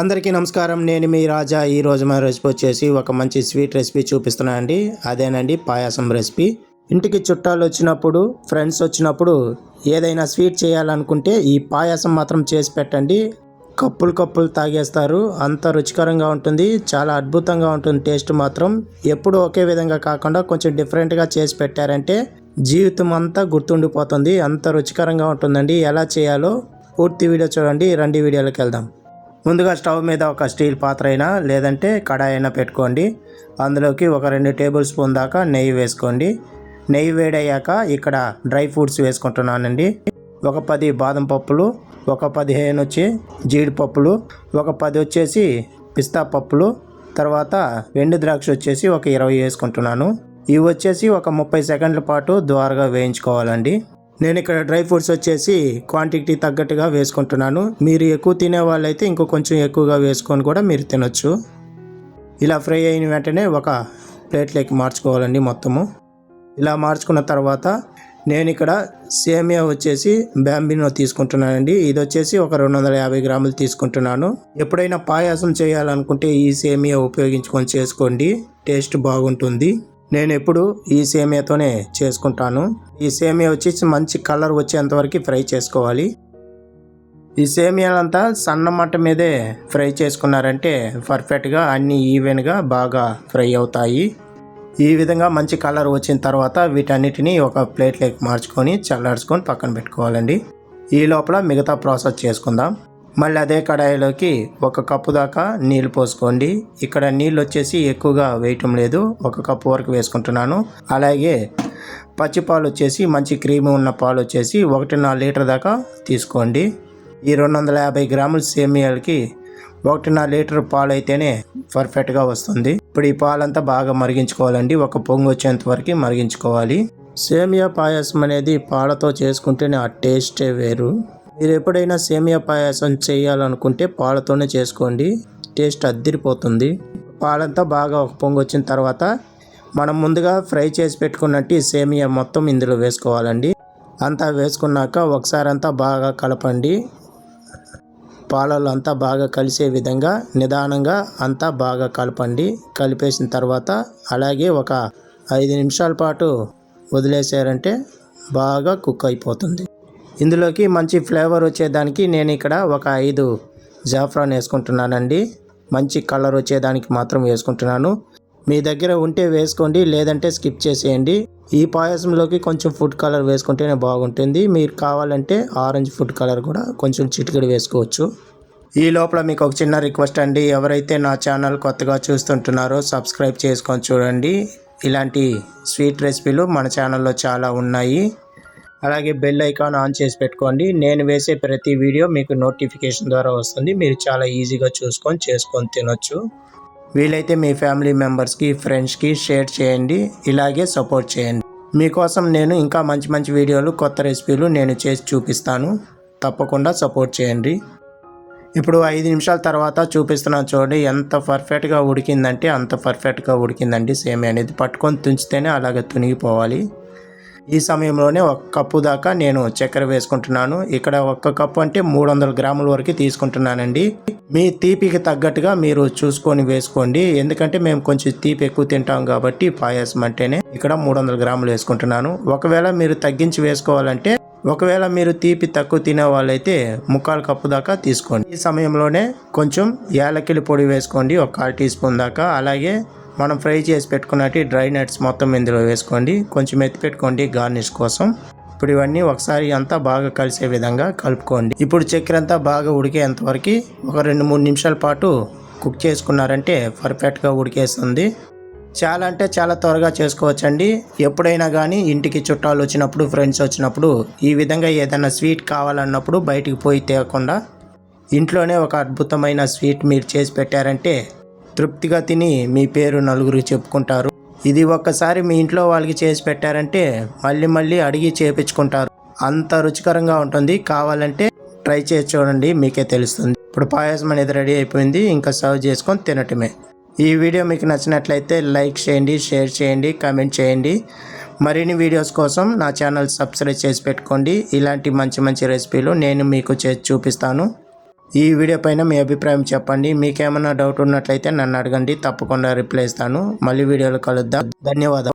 అందరికీ నమస్కారం. నేను మీ రాజా. ఈరోజు మన రెసిపీ వచ్చేసి ఒక మంచి స్వీట్ రెసిపీ చూపిస్తున్నాను అండి. అదేనండి పాయసం రెసిపీ. ఇంటికి చుట్టాలు వచ్చినప్పుడు, ఫ్రెండ్స్ వచ్చినప్పుడు ఏదైనా స్వీట్ చేయాలనుకుంటే ఈ పాయసం మాత్రం చేసి పెట్టండి. కప్పులు కప్పులు తాగేస్తారు. అంత రుచికరంగా ఉంటుంది. చాలా అద్భుతంగా ఉంటుంది. టేస్ట్ మాత్రం ఎప్పుడు ఒకే విధంగా కాకుండా కొంచెం డిఫరెంట్గా చేసి పెట్టారంటే జీవితం అంతా గుర్తుండిపోతుంది. అంత రుచికరంగా ఉంటుందండి. ఎలా చేయాలో పూర్తి వీడియో చూడండి. రండి వీడియోలోకి వెళ్దాం. ముందుగా స్టవ్ మీద ఒక స్టీల్ పాత్ర అయినా లేదంటే కడాయి అయినా పెట్టుకోండి. అందులోకి ఒక 2 టేబుల్ స్పూన్ దాకా నెయ్యి వేసుకోండి. నెయ్యి వేడయ్యాక ఇక్కడ డ్రై ఫ్రూట్స్ వేసుకుంటున్నానండి. ఒక 10 బాదం పప్పులు, ఒక 15 వచ్చి జీడిపప్పులు, ఒక 10 వచ్చేసి పిస్తా పప్పులు, తర్వాత ఎండు ద్రాక్ష వచ్చేసి ఒక 20 వేసుకుంటున్నాను. ఇవి వచ్చేసి ఒక 30 సెకండ్ల పాటు ద్వారగా వేయించుకోవాలండి. నేను ఇక్కడ డ్రై ఫ్రూట్స్ వచ్చేసి క్వాంటిటీ తగ్గట్టుగా వేసుకుంటున్నాను. మీరు ఎక్కువ తినే వాళ్ళైతే ఇంకో కొంచెం ఎక్కువగా వేసుకొని కూడా మీరు తినొచ్చు. ఇలా ఫ్రై అయిన వెంటనే ఒక ప్లేట్లోకి మార్చుకోవాలండి మొత్తము. ఇలా మార్చుకున్న తర్వాత నేను ఇక్కడ సేమియా వచ్చేసి బ్యాంబినో తీసుకుంటున్నానండి. ఇది వచ్చేసి ఒక 250 గ్రాములు తీసుకుంటున్నాను. ఎప్పుడైనా పాయసం చేయాలనుకుంటే ఈ సేమియా ఉపయోగించుకొని చేసుకోండి. టేస్ట్ బాగుంటుంది. నేను ఎప్పుడు ఈ సేమియాతోనే చేసుకుంటాను. ఈ సేమియా వచ్చేసి మంచి కలర్ వచ్చేంత వరకు ఫ్రై చేసుకోవాలి. ఈ సేమియాలంతా సన్న మంట మీదే ఫ్రై చేసుకున్నారంటే పర్ఫెక్ట్గా అన్నీ ఈవెన్గా బాగా ఫ్రై అవుతాయి. ఈ విధంగా మంచి కలర్ వచ్చిన తర్వాత వీటన్నిటిని ఒక ప్లేట్లోకి మార్చుకొని చల్లార్చుకొని పక్కన పెట్టుకోవాలండి. ఈ లోపల మిగతా ప్రాసెస్ చేసుకుందాం. మళ్ళీ అదే కడాయిలోకి ఒక కప్పు దాకా నీళ్ళు పోసుకోండి. ఇక్కడ నీళ్ళు వచ్చేసి ఎక్కువగా వేయటం లేదు, ఒక కప్పు వరకు వేసుకుంటున్నాను. అలాగే పచ్చిపాలు వచ్చేసి మంచి క్రీమ్ ఉన్న పాలు వచ్చేసి 1.5 లీటర్ దాకా తీసుకోండి. ఈ 250 గ్రాముల సేమియాలకి 1.5 లీటర్ పాలు అయితేనే పర్ఫెక్ట్గా వస్తుంది. ఇప్పుడు ఈ పాలంతా బాగా మరిగించుకోవాలండి. ఒక పొంగు వచ్చేంత వరకు మరిగించుకోవాలి. సేమియా పాయసం అనేది పాలతో చేసుకుంటేనే ఆ టేస్టే వేరు. మీరు ఎప్పుడైనా సేమియా పాయసం చేయాలనుకుంటే పాలతోనే చేసుకోండి. టేస్ట్ అద్దిరిపోతుంది. పాలంతా బాగా ఒక పొంగు వచ్చిన తర్వాత మనం ముందుగా ఫ్రై చేసి పెట్టుకున్నట్టు సేమియా మొత్తం ఇందులో వేసుకోవాలండి. అంతా వేసుకున్నాక ఒకసారి అంతా బాగా కలపండి. పాలలో అంతా బాగా కలిసే విధంగా నిదానంగా అంతా బాగా కలపండి. కలిపేసిన తర్వాత అలాగే ఒక 5 నిమిషాల పాటు వదిలేసారంటే బాగా కుక్ అయిపోతుంది. ఇందులోకి మంచి ఫ్లేవర్ వచ్చేదానికి నేను ఇక్కడ ఒక 5 జాఫ్రాన్ వేసుకుంటున్నానండి. మంచి కలర్ వచ్చేదానికి మాత్రం వేసుకుంటున్నాను. మీ దగ్గర ఉంటే వేసుకోండి, లేదంటే స్కిప్ చేసేయండి. ఈ పాయసంలోకి కొంచెం ఫుడ్ కలర్ వేసుకుంటేనే బాగుంటుంది. మీరు కావాలంటే ఆరెంజ్ ఫుడ్ కలర్ కూడా కొంచెం చిటికెడు వేసుకోవచ్చు. ఈ లోపల మీకు ఒక చిన్న రిక్వెస్ట్ అండి. ఎవరైతే నా ఛానల్ కొత్తగా చూస్తుంటున్నారో సబ్స్క్రైబ్ చేసుకొని చూడండి. ఇలాంటి స్వీట్ రెసిపీలు మన ఛానల్లో చాలా ఉన్నాయి. అలాగే బెల్ ఐకాన్ ఆన్ చేసి పెట్టుకోండి. నేను వేసే ప్రతి వీడియో మీకు నోటిఫికేషన్ ద్వారా వస్తుంది. మీరు చాలా ఈజీగా చేసుకొని తినొచ్చు. వీలైతే మీ ఫ్యామిలీ మెంబర్స్కి, ఫ్రెండ్స్కి షేర్ చేయండి. ఇలాగే సపోర్ట్ చేయండి. మీకోసం నేను ఇంకా మంచి మంచి వీడియోలు, కొత్త రెసిపీలు నేను చేసి చూపిస్తాను. తప్పకుండా సపోర్ట్ చేయండి. ఇప్పుడు 5 నిమిషాల తర్వాత చూపిస్తున్నాను చూడండి. ఎంత పర్ఫెక్ట్గా ఉడికిందంటే అంత పర్ఫెక్ట్గా ఉడికిందండి. సేమియా అనేది పట్టుకొని తుంచితేనే అలాగే తునిగిపోవాలి. ఈ సమయంలోనే 1 కప్పు దాకా నేను చక్కెర వేసుకుంటున్నాను. ఇక్కడ 1 కప్పు అంటే 300 గ్రాముల వరకు తీసుకుంటున్నానండి. మీ తీపికి తగ్గట్టుగా మీరు చూసుకొని వేసుకోండి. ఎందుకంటే మేము కొంచెం తీపి ఎక్కువ తింటాం కాబట్టి పాయసం అంటేనే ఇక్కడ 300 గ్రాములు వేసుకుంటున్నాను. ఒకవేళ మీరు తగ్గించి వేసుకోవాలంటే, ఒకవేళ మీరు తీపి తక్కువ తినే వాళ్ళైతే 1/4 కప్పు దాకా తీసుకోండి. ఈ సమయంలోనే కొంచెం యాలకుల పొడి వేసుకోండి, ఒక 1/4 టీ స్పూన్ దాకా. అలాగే మనం ఫ్రై చేసి పెట్టుకున్నట్టు డ్రై నట్స్ మొత్తం ఇందులో వేసుకోండి. కొంచెం ఎత్తి పెట్టుకోండి గార్నిష్ కోసం. ఇప్పుడు ఇవన్నీ ఒకసారి అంతా బాగా కలిసే విధంగా కలుపుకోండి. ఇప్పుడు చక్కెర అంతా బాగా ఉడికేంత వరకు ఒక 2-3 నిమిషాల పాటు కుక్ చేసుకున్నారంటే పర్ఫెక్ట్గా ఉడికేస్తుంది. చాలా అంటే చాలా త్వరగా చేసుకోవచ్చండి. ఎప్పుడైనా కానీ ఇంటికి చుట్టాలు వచ్చినప్పుడు, ఫ్రెండ్స్ వచ్చినప్పుడు ఈ విధంగా ఏదైనా స్వీట్ కావాలన్నప్పుడు బయటికి పోయి తేకుండా ఇంట్లోనే ఒక అద్భుతమైన స్వీట్ మీరు చేసి పెట్టారంటే తృప్తిగా తిని మీ పేరు నలుగురికి చెప్పుకుంటారు. ఇది ఒక్కసారి మీ ఇంట్లో వాళ్ళకి చేసి పెట్టారంటే మళ్ళీ మళ్ళీ అడిగి చేపించుకుంటారు. అంత రుచికరంగా ఉంటుంది. కావాలంటే ట్రై చేసి చూడండి, మీకే తెలుస్తుంది. ఇప్పుడు పాయసం అనేది రెడీ అయిపోయింది. ఇంకా సర్వ్ చేసుకొని తినటమే. ఈ వీడియో మీకు నచ్చినట్లయితే లైక్ చేయండి, షేర్ చేయండి, కామెంట్ చేయండి. మరిన్ని వీడియోస్ కోసం నా ఛానల్ సబ్స్క్రైబ్ చేసి పెట్టుకోండి. ఇలాంటి మంచి మంచి రెసిపీలు నేను మీకు చేసి చూపిస్తాను. ఈ వీడియో పైన మీ అభిప్రాయం చెప్పండి. మీకేమైనా డౌట్ ఉన్నట్లయితే నన్ను అడగండి, తప్పకుండా రిప్లై ఇస్తాను. మళ్ళీ వీడియోలో కలుద్దాం. ధన్యవాదాలు.